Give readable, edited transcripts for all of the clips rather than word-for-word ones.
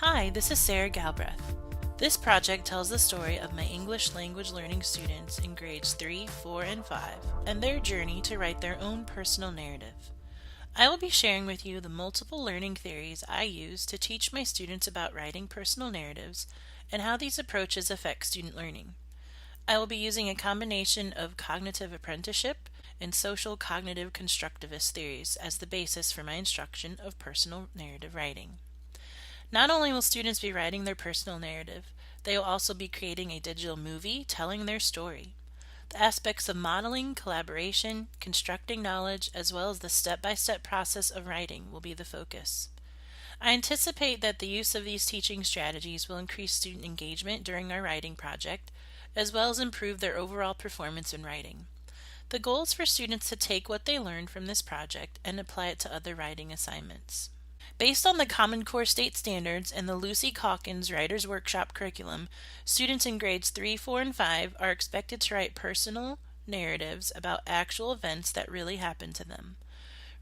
Hi, this is Sarah Galbraith. This project tells the story of my English language learning students in grades 3, 4, and 5 and their journey to write their own personal narrative. I will be sharing with you the multiple learning theories I use to teach my students about writing personal narratives and how these approaches affect student learning. I will be using a combination of cognitive apprenticeship and social cognitive constructivist theories as the basis for my instruction of personal narrative writing. Not only will students be writing their personal narrative, they will also be creating a digital movie telling their story. The aspects of modeling, collaboration, constructing knowledge, as well as the step-by-step process of writing will be the focus. I anticipate that the use of these teaching strategies will increase student engagement during our writing project, as well as improve their overall performance in writing. The goal is for students to take what they learned from this project and apply it to other writing assignments. Based on the Common Core State Standards and the Lucy Calkins Writers Workshop curriculum, students in grades 3, 4, and 5 are expected to write personal narratives about actual events that really happened to them.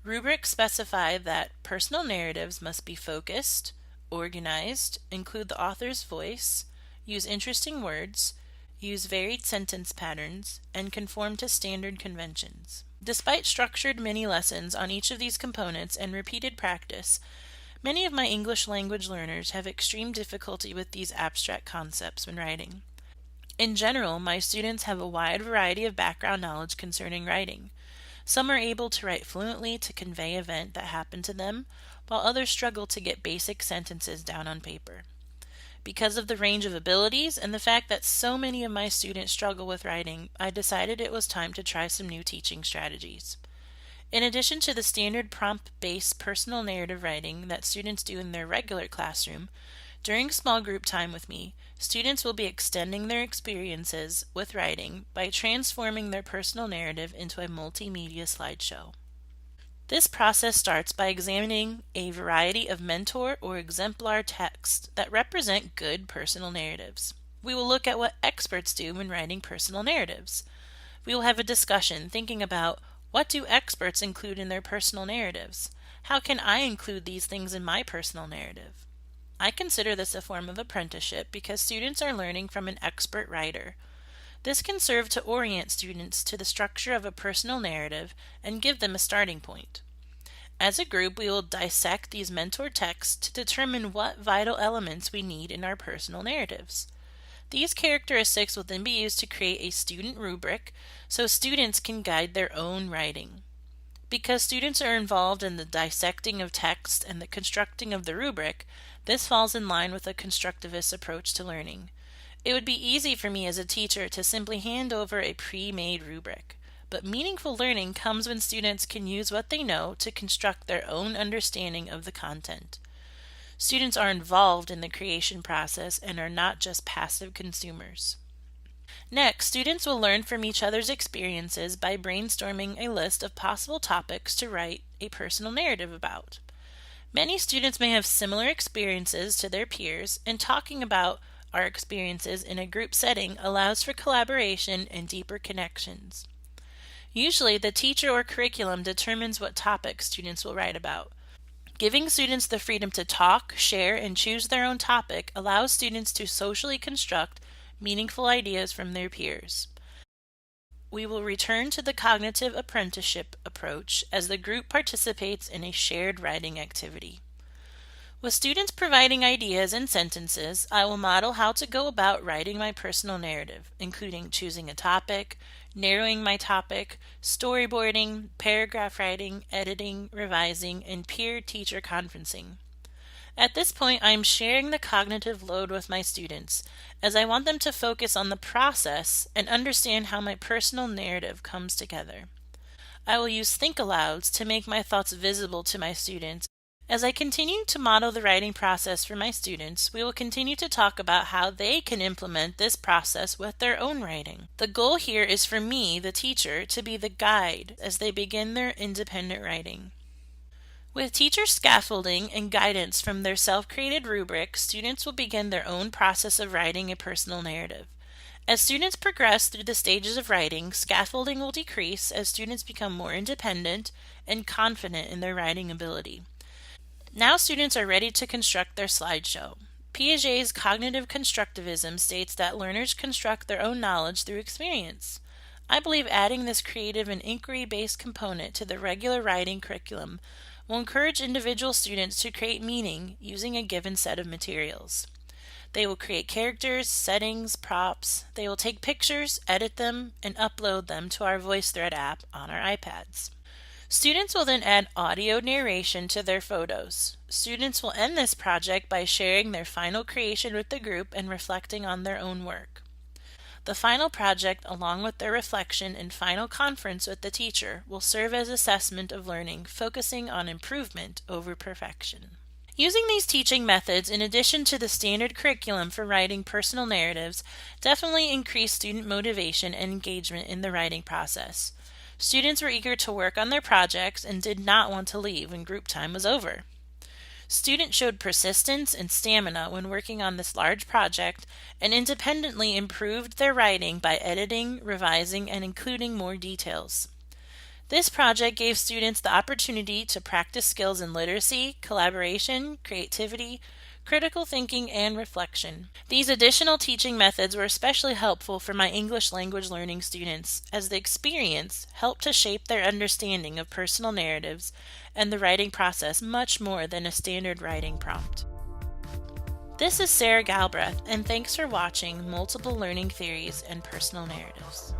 Rubrics specify that personal narratives must be focused, organized, include the author's voice, use interesting words, use varied sentence patterns, and conform to standard conventions. Despite structured mini lessons on each of these components and repeated practice, many of my English language learners have extreme difficulty with these abstract concepts when writing. In general, my students have a wide variety of background knowledge concerning writing. Some are able to write fluently to convey an event that happened to them, while others struggle to get basic sentences down on paper. Because of the range of abilities and the fact that so many of my students struggle with writing, I decided it was time to try some new teaching strategies. In addition to the standard prompt-based personal narrative writing that students do in their regular classroom, during small group time with me, students will be extending their experiences with writing by transforming their personal narrative into a multimedia slideshow. This process starts by examining a variety of mentor or exemplar texts that represent good personal narratives. We will look at what experts do when writing personal narratives. We will have a discussion thinking about what do experts include in their personal narratives? How can I include these things in my personal narrative? I consider this a form of apprenticeship because students are learning from an expert writer. This can serve to orient students to the structure of a personal narrative and give them a starting point. As a group, we will dissect these mentor texts to determine what vital elements we need in our personal narratives. These characteristics will then be used to create a student rubric so students can guide their own writing. Because students are involved in the dissecting of text and the constructing of the rubric, this falls in line with a constructivist approach to learning. It would be easy for me as a teacher to simply hand over a pre-made rubric, but meaningful learning comes when students can use what they know to construct their own understanding of the content. Students are involved in the creation process and are not just passive consumers. Next, students will learn from each other's experiences by brainstorming a list of possible topics to write a personal narrative about. Many students may have similar experiences to their peers, and talking about our experiences in a group setting allows for collaboration and deeper connections. Usually, the teacher or curriculum determines what topics students will write about. Giving students the freedom to talk, share, and choose their own topic allows students to socially construct meaningful ideas from their peers. We will return to the cognitive apprenticeship approach as the group participates in a shared writing activity. With students providing ideas and sentences, I will model how to go about writing my personal narrative, including choosing a topic, narrowing my topic, storyboarding, paragraph writing, editing, revising, and peer-teacher conferencing. At this point, I am sharing the cognitive load with my students, as I want them to focus on the process and understand how my personal narrative comes together. I will use think-alouds to make my thoughts visible to my students. As I continue to model the writing process for my students, we will continue to talk about how they can implement this process with their own writing. The goal here is for me, the teacher, to be the guide as they begin their independent writing. With teacher scaffolding and guidance from their self-created rubric, students will begin their own process of writing a personal narrative. As students progress through the stages of writing, scaffolding will decrease as students become more independent and confident in their writing ability. Now students are ready to construct their slideshow. Piaget's cognitive constructivism states that learners construct their own knowledge through experience. I believe adding this creative and inquiry-based component to the regular writing curriculum will encourage individual students to create meaning using a given set of materials. They will create characters, settings, props. They will take pictures, edit them, and upload them to our VoiceThread app on our iPads. Students will then add audio narration to their photos. Students will end this project by sharing their final creation with the group and reflecting on their own work. The final project, along with their reflection and final conference with the teacher, will serve as assessment of learning, focusing on improvement over perfection. Using these teaching methods in addition to the standard curriculum for writing personal narratives definitely increased student motivation and engagement in the writing process. Students were eager to work on their projects and did not want to leave when group time was over. Students showed persistence and stamina when working on this large project and independently improved their writing by editing, revising, and including more details. This project gave students the opportunity to practice skills in literacy, collaboration, creativity, critical thinking, and reflection. These additional teaching methods were especially helpful for my English language learning students, as the experience helped to shape their understanding of personal narratives and the writing process much more than a standard writing prompt. This is Sarah Galbraith, and thanks for watching Multiple Learning Theories and Personal Narratives.